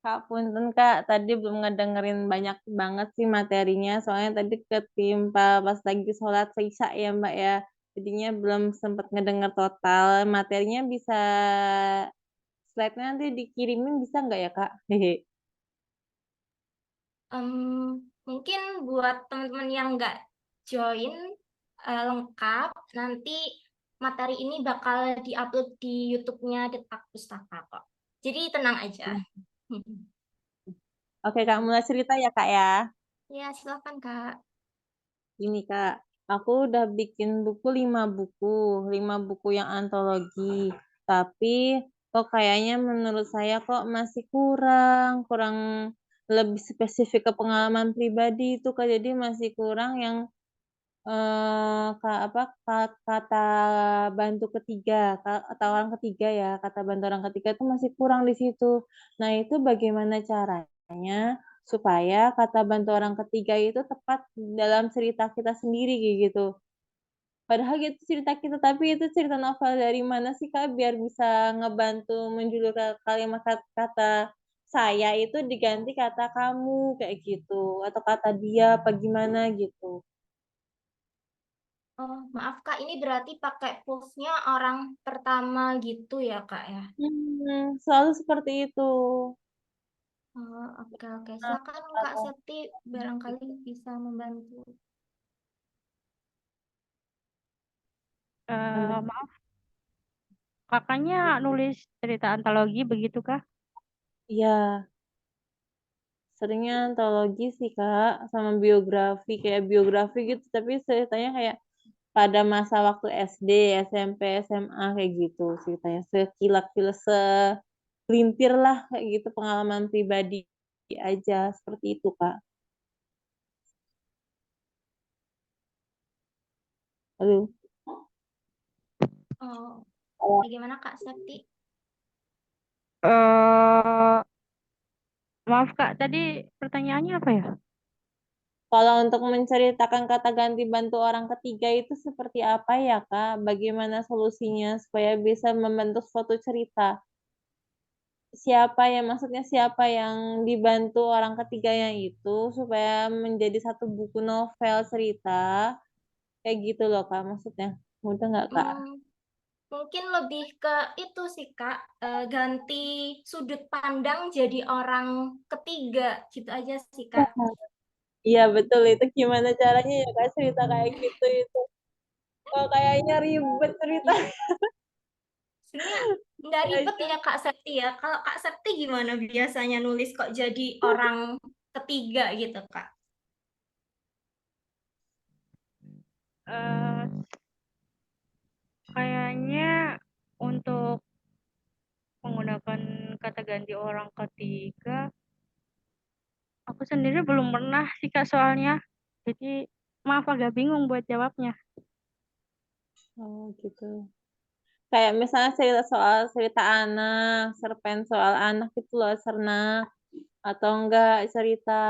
Kak, punten Kak, tadi belum ngedengerin banyak banget sih materinya, soalnya tadi ketimpa pas lagi sholat Isya ya Mbak ya, jadinya belum sempat ngedenger total. Materinya bisa, slide-nya nanti dikirimin bisa nggak ya Kak? Hehe. Mungkin buat teman-teman yang nggak join lengkap, nanti materi ini bakal diupload di YouTube-nya Detak Pustaka kok. Jadi tenang aja. Oke Kak, mulai cerita ya Kak ya. Ya, silakan Kak. Ini Kak, aku udah bikin buku 5 buku yang antologi. Tapi kok kayaknya menurut saya kok masih kurang lebih spesifik ke pengalaman pribadi itu Kak. Jadi masih kurang yang kata bantu ketiga, atau orang ketiga ya, kata bantu orang ketiga itu masih kurang di situ. Nah, itu bagaimana caranya supaya kata bantu orang ketiga itu tepat dalam cerita kita sendiri kayak gitu. Padahal itu cerita kita, tapi itu cerita novel dari mana sih Kak biar bisa ngebantu menjulur kalimat kata saya itu diganti kata kamu kayak gitu atau kata dia apa gimana gitu. Oh, maaf Kak, ini berarti pakai proofnya orang pertama gitu ya Kak ya? Selalu seperti itu. Oh, oke oke. Nah, Silakan Kak Septi, barangkali bisa membantu. Maaf, kakaknya nulis cerita antologi begitu kah? Iya, seringnya antologi sih Kak, sama biografi kayak biografi gitu, tapi ceritanya kayak pada masa waktu SD, SMP, SMA kayak gitu ceritanya. Segelintir lah kayak gitu pengalaman pribadi aja seperti itu Kak. Aduh. Oh, Kalau bagaimana Kak Septi? Eh, maaf Kak, tadi pertanyaannya apa ya? kalau untuk menceritakan kata ganti bantu orang ketiga itu seperti apa ya Kak? Bagaimana solusinya supaya bisa membentuk suatu cerita? Maksudnya siapa yang dibantu orang ketiganya itu supaya menjadi satu buku novel cerita kayak gitu loh Kak maksudnya. Mudah nggak Kak? Mungkin lebih ke itu sih Kak, ganti sudut pandang jadi orang ketiga, gitu aja sih Kak. Iya betul itu gimana caranya ya Kak cerita kayak gitu itu. Oh kayaknya ribet cerita. Sebenarnya nggak ribet ya Kak Septi ya. Kalau Kak Septi gimana biasanya nulis kok jadi orang ketiga gitu Kak? Eh, kayaknya untuk menggunakan kata ganti orang ketiga, aku sendiri belum pernah sih Kak soalnya. Jadi maaf agak bingung buat jawabnya. Oh gitu. Kayak misalnya cerita anak, cerpen soal anak itu loh, cerna atau enggak cerita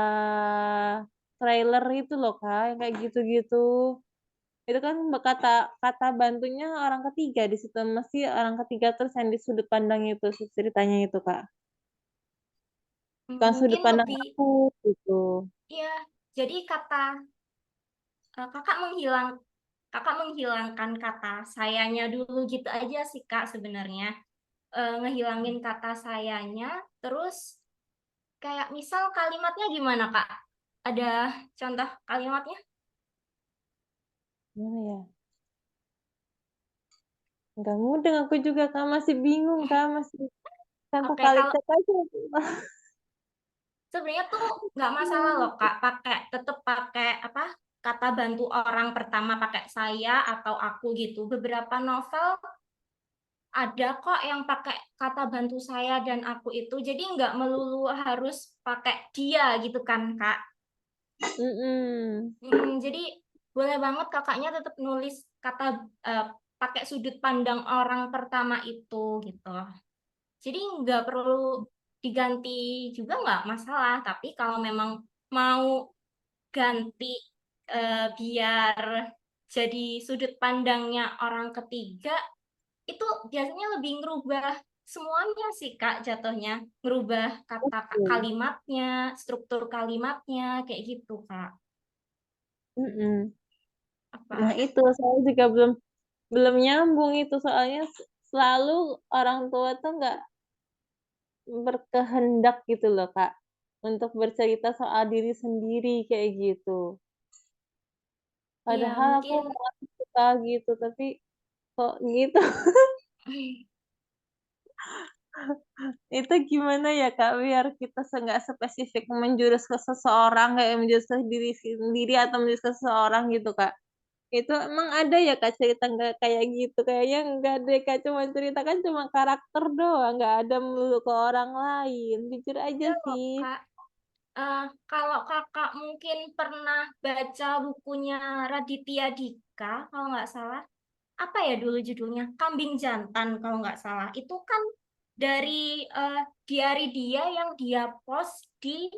trailer itu loh Kak, yang kayak gitu-gitu. Itu kan kata kata bantunya orang ketiga di situ, mesti orang ketiga terus yang di sudut pandang itu ceritanya itu Kak. Bukan sudut Mungkin pandang lebih, aku gitu. ya, jadi kakak menghilangkan kata sayanya dulu gitu aja sih Kak sebenarnya. Ngehilangin kata sayanya, terus kayak misal kalimatnya gimana Kak? Ada contoh kalimatnya? Gimana ya? Enggak mudeng aku juga Kak, masih bingung Kak, masih contoh Oke, kalau kalimat aja. sebenarnya tuh nggak masalah loh Kak, tetap pakai apa kata bantu orang pertama pakai saya atau aku gitu. Beberapa novel ada kok yang pakai kata bantu saya dan aku itu, jadi nggak melulu harus pakai dia gitu kan Kak. Jadi boleh banget kakaknya tetap nulis pakai sudut pandang orang pertama itu gitu. Jadi nggak perlu diganti juga nggak masalah. Tapi kalau memang mau ganti biar jadi sudut pandangnya orang ketiga, itu biasanya lebih ngerubah semuanya sih Kak jatuhnya. Ngerubah kata Betul. kalimatnya, struktur kalimatnya, kayak gitu Kak. Nah Apa? itu saya juga belum nyambung itu soalnya selalu orang tua tuh nggak berkehendak gitu loh Kak untuk bercerita soal diri sendiri kayak gitu. Iya, Padahal aku mungkin merasa suka gitu tapi kok gitu. Itu gimana ya Kak biar kita nggak spesifik menjurus ke seseorang kayak menjurus ke diri sendiri atau menjurus ke seseorang gitu Kak. Itu emang ada ya Kak cerita nggak kayak gitu? Kayaknya enggak deh Kak, cuma cerita kan cuma karakter doang, nggak ada melulu ke orang lain. Jujur aja ada loh sih. Kak. Kalau kakak mungkin pernah baca bukunya Raditya Dika, kalau nggak salah, apa ya dulu judulnya? Kambing Jantan, kalau nggak salah. Itu kan dari diary dia yang dia post di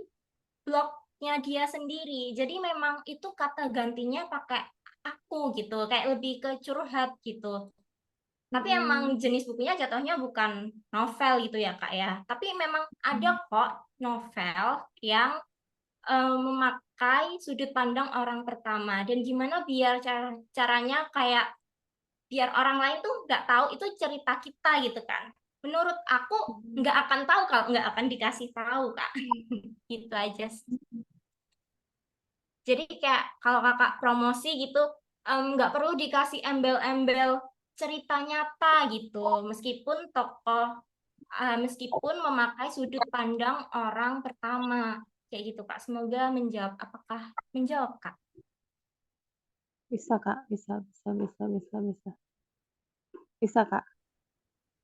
blognya dia sendiri. Jadi memang itu kata gantinya pakai aku gitu, kayak lebih ke curhat gitu. Tapi emang jenis bukunya jatuhnya bukan novel gitu ya Kak ya. Tapi memang ada kok novel yang memakai sudut pandang orang pertama dan gimana biar caranya kayak biar orang lain tuh nggak tahu itu cerita kita gitu kan. Menurut aku nggak akan tahu kalau nggak akan dikasih tahu Kak. Gitu aja sih. Jadi kayak kalau kakak promosi gitu nggak perlu dikasih embel-embel cerita nyata gitu. Meskipun memakai sudut pandang orang pertama kayak gitu Kak. Semoga menjawab. Apakah menjawab Kak? Bisa, Kak. Bisa. Bisa, Kak.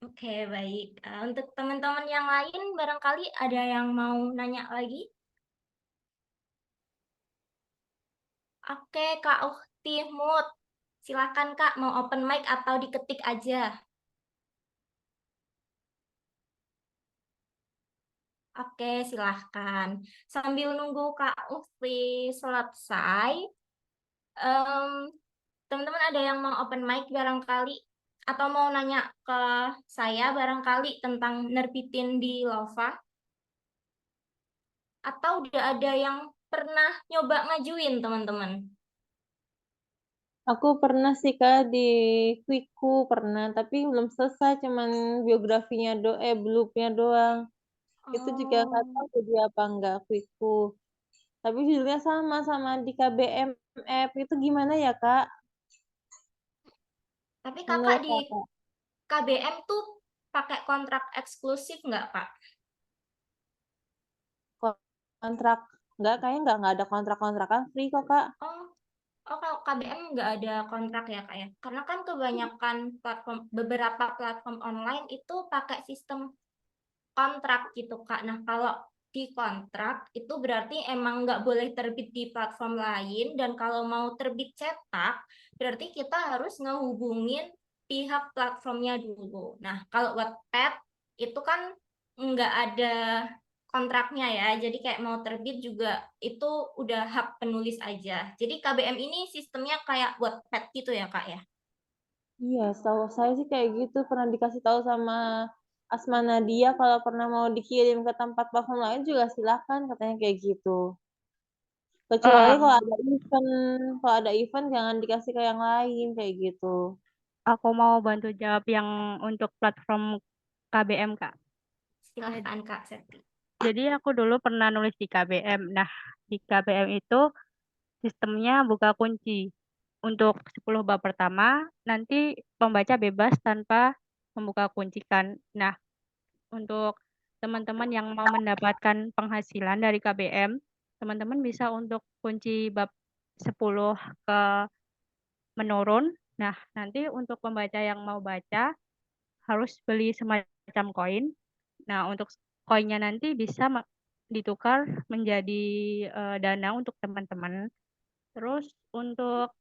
Oke, baik. Untuk teman-teman yang lain, barangkali ada yang mau nanya lagi? Oke, Kak Ukti Mut. Silakan Kak, mau open mic atau diketik aja. Oke, silahkan. Sambil nunggu Kak Ukti selesai, em, teman-teman ada yang mau open mic barangkali? Atau mau nanya ke saya barangkali tentang nerbitin di Lova? Atau udah ada yang pernah nyoba ngajuin teman-teman? Aku pernah sih, Kak, di Quickku pernah, tapi belum selesai, cuman biografinya belumnya doang. Itu juga nggak tahu Oh, jadi apa enggak Quickku. Tapi judulnya sama di KBM app. Itu gimana ya, Kak? tapi kakak Menurut di Kakak? KBM tuh pakai kontrak eksklusif nggak, Pak? Kontrak kayaknya nggak ada kontrak-kontrakan, free kok, Kak. Oh, oh kalau KBM nggak ada kontrak ya, Kak ya? Karena kan kebanyakan beberapa platform online itu pakai sistem kontrak gitu, Kak. Nah, kalau di kontrak itu berarti emang nggak boleh terbit di platform lain dan kalau mau terbit cetak berarti kita harus ngehubungin pihak platformnya dulu. Nah, kalau Wattpad itu kan nggak ada kontraknya ya, jadi kayak mau terbit juga itu udah hak penulis aja. Jadi KBM ini sistemnya kayak Wattpad gitu ya, Kak ya? Iya, setahu saya sih kayak gitu. Pernah dikasih tahu sama Asma Nadia kalau pernah mau dikirim ke tempat platform lain juga silakan, katanya kayak gitu. Kecuali kalau ada event jangan dikasih ke yang lain kayak gitu. Aku mau bantu jawab yang untuk platform KBM, Kak. Silahkan Kak Septi. Jadi aku dulu pernah nulis di KBM. Nah, di KBM itu sistemnya buka kunci. Untuk 10 bab pertama, nanti pembaca bebas tanpa membuka kuncikan. Nah, untuk teman-teman yang mau mendapatkan penghasilan dari KBM, teman-teman bisa untuk kunci bab 10 ke menurun. Nah, nanti untuk pembaca yang mau baca harus beli semacam koin. Nah, untuk koinnya nanti bisa ditukar menjadi dana untuk teman-teman. Terus untuk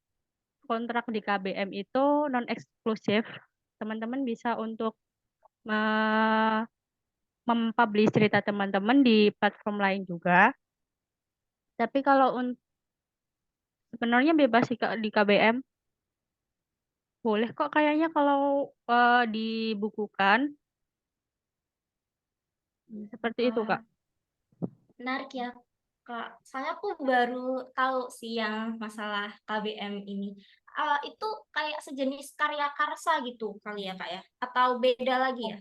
kontrak di KBM itu non eksklusif. Teman-teman bisa untuk mempublish cerita teman-teman di platform lain juga. Tapi kalau sebenarnya bebas sih Kak, di KBM. Boleh kok kayaknya kalau dibukukan. Seperti itu, Kak. Menarik ya, Kak. Soalnya aku baru tahu sih yang masalah KBM ini. Itu kayak sejenis karya karsa gitu kali ya, Kak ya? Atau beda lagi ya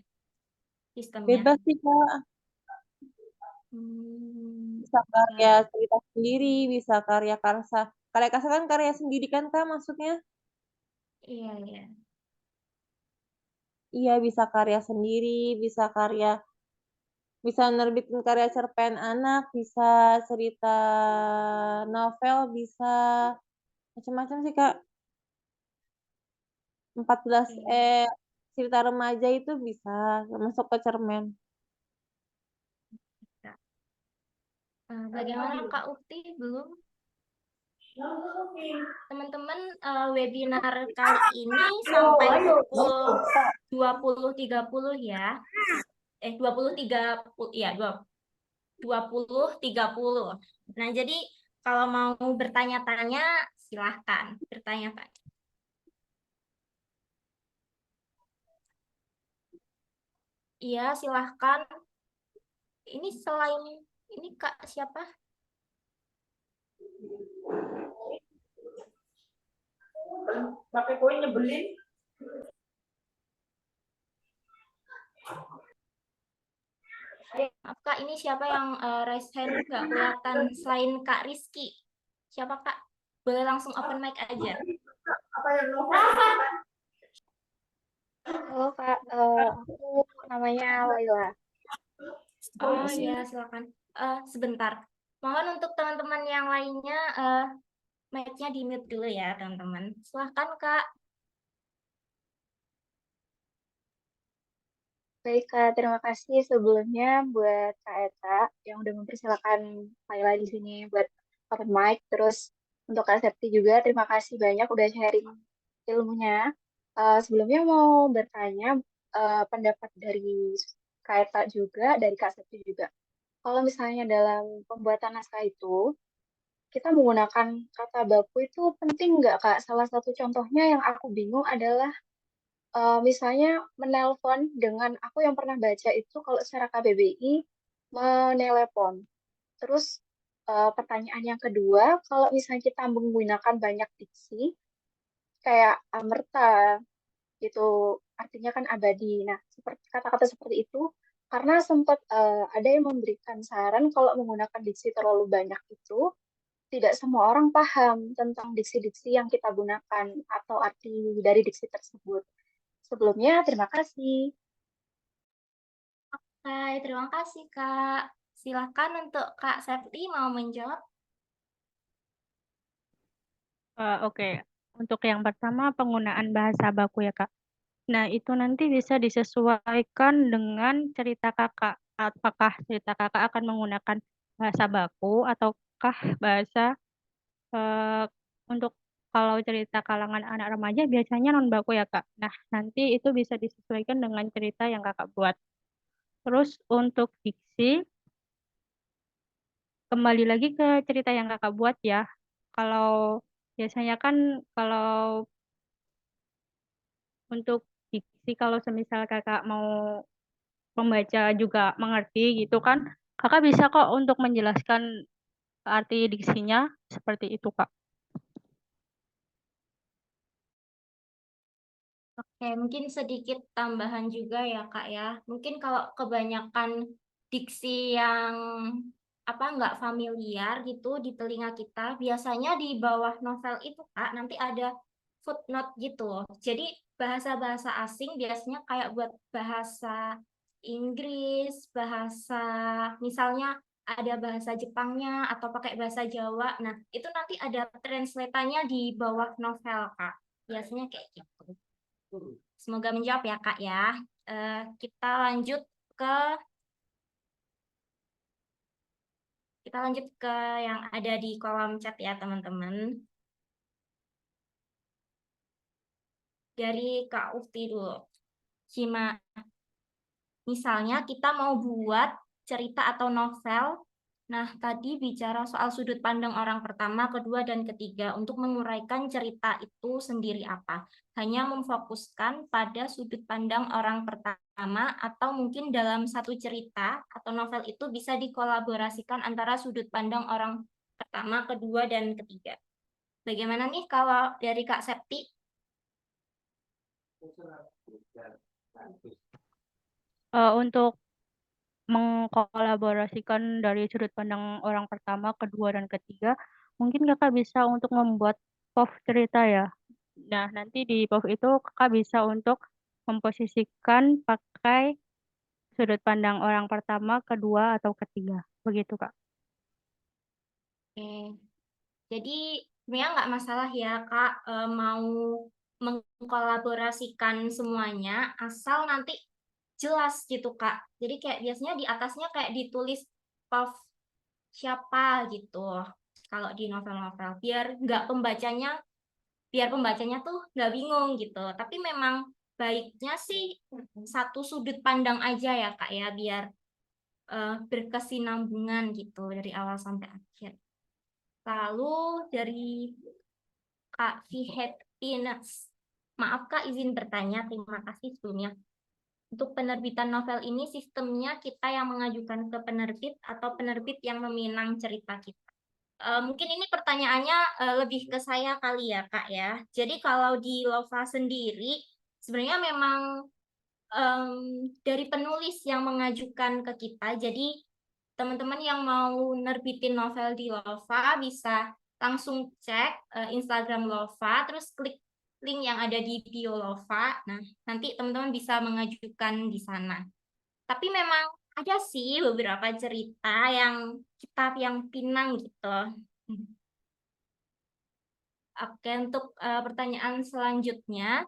sistemnya? Bebas sih, Kak. Bisa karya Ya. cerita sendiri, bisa karya karsa. Karya karsa kan karya sendiri kan, Kak, maksudnya? Iya, iya. Iya, bisa karya sendiri, bisa nerbitin karya cerpen anak, bisa cerita novel, bisa macam-macam sih, Kak. 14 cerita remaja itu bisa masuk ke cerpen. Bagaimana Kak Ukti? Belum? Teman-teman, webinar kali ini sampai pukul 20.30 ya. 20.30 ya, 20.30. Nah, jadi kalau mau bertanya-tanya silahkan bertanya-tanya. Iya, silahkan. Ini selain ini Kak siapa? Pakai koin nyebelin. Maaf Kak, ini siapa yang raise hand nggak kelihatan selain Kak Rizky? Siapa Kak? Boleh langsung open mic aja. Apa yang Halo Kak, aku namanya Laila. Oh ya, silakan. Sebentar. Mohon untuk teman-teman yang lainnya mic-nya di-mute dulu ya, teman-teman. Silahkan Kak. Baik Kak, terima kasih sebelumnya buat Kak Eta yang udah mempersilakan Laila di sini buat open mic. Terus untuk Kak Septi juga, terima kasih banyak udah sharing ilmunya. Sebelumnya mau bertanya pendapat dari Kak Eta juga, dari Kak Septi juga. Kalau misalnya dalam pembuatan naskah itu, kita menggunakan kata baku itu penting nggak Kak? Salah satu contohnya yang aku bingung adalah misalnya menelpon dengan aku yang pernah baca itu kalau secara KBBI menelepon. Terus pertanyaan yang kedua, kalau misalnya kita menggunakan banyak diksi kayak amerta itu artinya kan abadi. Nah, seperti kata-kata seperti itu karena sempat ada yang memberikan saran kalau menggunakan diksi terlalu banyak itu tidak semua orang paham tentang diksi-diksi yang kita gunakan atau arti dari diksi tersebut. Sebelumnya, terima kasih. Oke, terima kasih Kak. Silahkan untuk Kak Septi mau menjawab. Oke, untuk yang pertama penggunaan bahasa baku ya Kak. Nah, itu nanti bisa disesuaikan dengan cerita Kakak. Apakah cerita Kakak akan menggunakan bahasa baku ataukah bahasa untuk kalau cerita kalangan anak remaja biasanya non baku ya Kak. Nah, nanti itu bisa disesuaikan dengan cerita yang Kakak buat. Terus untuk diksi, kembali lagi ke cerita yang Kakak buat ya. Kalau biasanya kan kalau untuk diksi kalau semisal Kakak mau membaca juga mengerti gitu kan, Kakak bisa kok untuk menjelaskan arti diksinya seperti itu Kak. Oke, mungkin sedikit tambahan juga ya Kak ya. Mungkin kalau kebanyakan diksi yang nggak familiar gitu di telinga kita, biasanya di bawah novel itu Kak nanti ada footnote gitu. Jadi bahasa-bahasa asing biasanya kayak buat bahasa Inggris, bahasa misalnya ada bahasa Jepangnya atau pakai bahasa Jawa. Nah, itu nanti ada translatannya di bawah novel Kak. Biasanya kayak gitu. Semoga menjawab ya Kak ya. Kita lanjut ke yang ada di kolom chat ya teman-teman. Dari Kak Ufti dulu. Misalnya kita mau buat cerita atau novel. Nah, tadi bicara soal sudut pandang orang pertama, kedua, dan ketiga. Untuk menguraikan cerita itu sendiri apa? Hanya memfokuskan pada sudut pandang orang pertama atau mungkin dalam satu cerita atau novel itu bisa dikolaborasikan antara sudut pandang orang pertama, kedua, dan ketiga. Bagaimana nih kalau dari Kak Septi? Untuk mengkolaborasikan dari sudut pandang orang pertama, kedua, dan ketiga, mungkin Kakak bisa untuk membuat POV cerita ya. Nah, nanti di POV itu Kakak bisa untuk memposisikan pakai sudut pandang orang pertama, kedua, atau ketiga. Begitu, Kak. Oke. Jadi sebenarnya nggak masalah ya Kak mau mengkolaborasikan semuanya asal nanti jelas gitu Kak. Jadi kayak biasanya di atasnya kayak ditulis POV siapa gitu. Kalau di novel-novel biar pembacanya tuh nggak bingung gitu. Tapi memang baiknya sih satu sudut pandang aja ya Kak ya, biar berkesinambungan gitu dari awal sampai akhir. Lalu dari Kak Fihet Pinas. Maaf Kak, izin bertanya. Terima kasih sebelumnya. Untuk penerbitan novel ini sistemnya kita yang mengajukan ke penerbit atau penerbit yang meminang cerita kita. Mungkin ini pertanyaannya lebih ke saya kali ya Kak ya. Jadi kalau di Lova sendiri sebenarnya memang dari penulis yang mengajukan ke kita. Jadi teman-teman yang mau nerbitin novel di Lova bisa langsung cek Instagram Lova, terus klik link yang ada di bio Lova. Nah, nanti teman-teman bisa mengajukan di sana. Tapi memang ada sih beberapa cerita yang pinang gitu. Oke, untuk pertanyaan selanjutnya,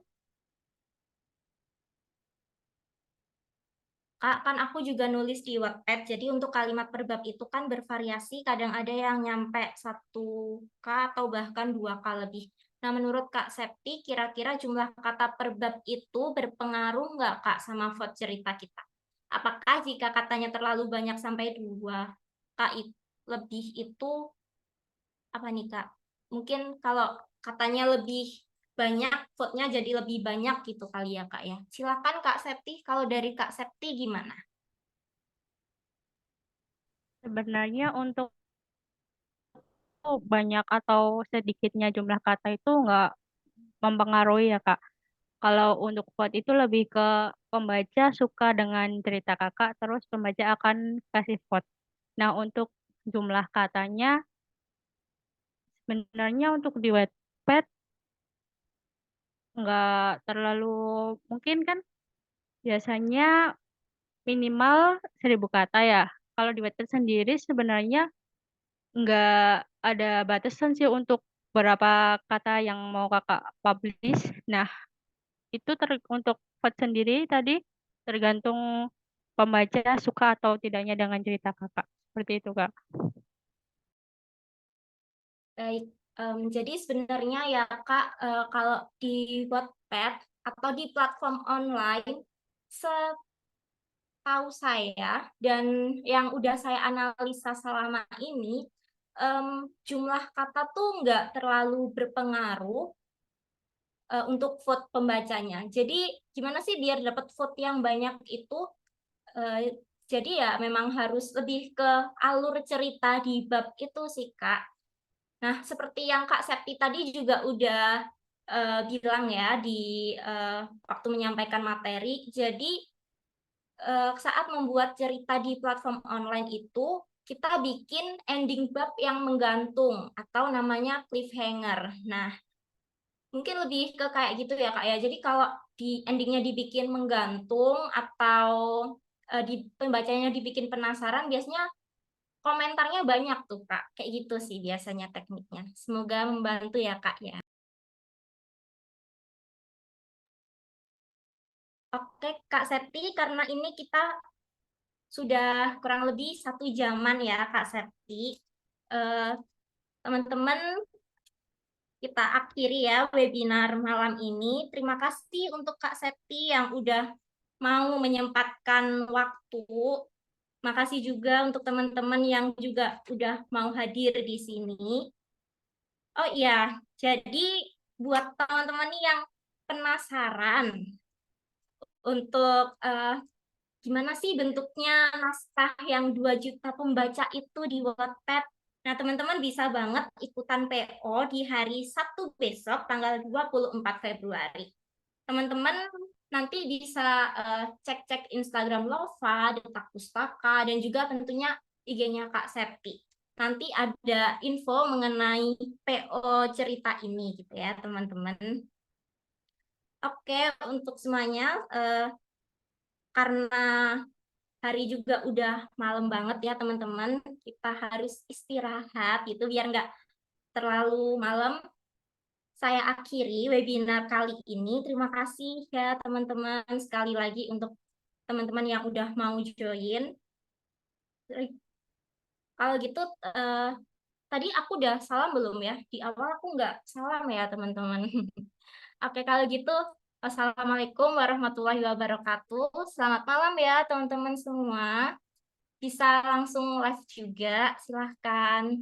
Kak, kan aku juga nulis di Wattpad, jadi untuk kalimat per bab itu kan bervariasi, kadang ada yang nyampe 1K atau bahkan 2K lebih. Nah, menurut Kak Septi, kira-kira jumlah kata per bab itu berpengaruh nggak Kak sama vote cerita kita? Apakah jika katanya terlalu banyak sampai 2K lebih itu, apa nih Kak? Mungkin kalau katanya lebih banyak, vote-nya jadi lebih banyak gitu kali ya Kak ya. Silakan Kak Septi, kalau dari Kak Septi gimana? Sebenarnya untuk banyak atau sedikitnya jumlah kata itu nggak mempengaruhi ya Kak. Kalau untuk vote itu lebih ke pembaca suka dengan cerita kakak, terus pembaca akan kasih vote. Nah, untuk jumlah katanya, sebenarnya untuk di Wattpad nggak terlalu, mungkin kan biasanya minimal 1.000 kata ya. Kalau di Wattpad sendiri sebenarnya nggak ada batasan sih untuk berapa kata yang mau kakak publish. Nah, itu untuk vote sendiri tadi tergantung pembaca suka atau tidaknya dengan cerita kakak. Seperti itu, Kak. Baik, jadi sebenarnya ya Kak, kalau di Wattpad atau di platform online, setahu saya dan yang udah saya analisa selama ini, jumlah kata tuh nggak terlalu berpengaruh untuk vote pembacanya. Jadi gimana sih biar dapat vote yang banyak itu? Jadi ya memang harus lebih ke alur cerita di bab itu sih Kak. Nah, seperti yang Kak Septi tadi juga udah bilang ya di waktu menyampaikan materi, jadi saat membuat cerita di platform online itu, kita bikin ending bab yang menggantung atau namanya cliffhanger. Nah, mungkin lebih ke kayak gitu ya Kak ya. Jadi kalau di endingnya dibikin menggantung atau di pembacanya dibikin penasaran, biasanya komentarnya banyak tuh Kak. Kayak gitu sih biasanya tekniknya. Semoga membantu ya Kak ya. Oke Kak Septi, karena ini kita sudah kurang lebih 1 jaman ya Kak Septi. Teman-teman, kita akhiri ya webinar malam ini. Terima kasih untuk Kak Septi yang udah mau menyempatkan waktu. Makasih juga untuk teman-teman yang juga udah mau hadir di sini. Oh iya, jadi buat teman-teman yang penasaran untuk gimana sih bentuknya naskah yang 2 juta pembaca itu di Wattpad. Nah, teman-teman bisa banget ikutan PO di hari Sabtu besok, tanggal 24 Februari. Teman-teman nanti bisa cek-cek Instagram Lova, Detak Pustaka, dan juga tentunya IG-nya Kak Septi. Nanti ada info mengenai PO cerita ini gitu ya, teman-teman. Oke, untuk semuanya, karena hari juga udah malam banget ya teman-teman, kita harus istirahat gitu biar nggak terlalu malam. Saya akhiri webinar kali ini. Terima kasih ya teman-teman sekali lagi untuk teman-teman yang udah mau join. Kalau gitu, tadi aku udah salam belum ya? Di awal aku nggak salam ya, teman-teman. Oke, kalau gitu, Assalamualaikum warahmatullahi wabarakatuh. Selamat malam ya, teman-teman semua. Bisa langsung live juga, silahkan.